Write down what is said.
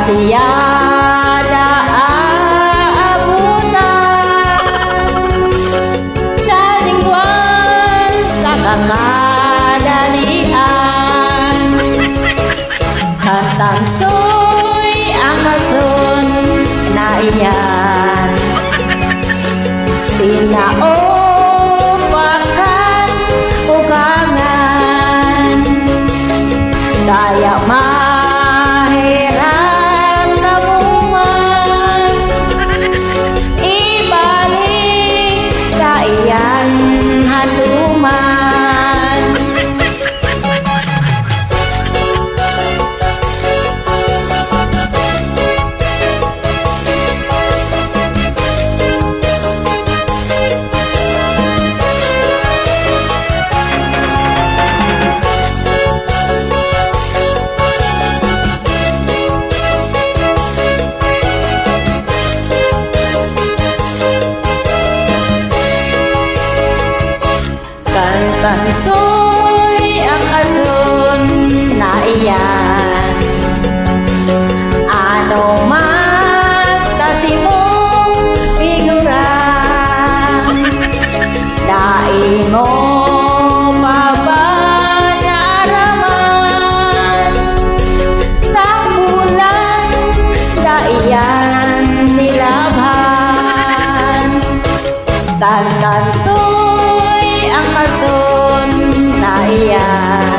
siya naaabutan, nalingwan sa kakadalian. Kantang soy ang kalson na iyan, pinaopakan ugangan, kaya mahiran kamuman, ibalik kaiyan haluman. Kansoy ang kalson na iyan, ano man kasi mong figura, dai mo pa ba naraman, sa bulan daiyan nilabhan. Kansoy ang kalson na iyan.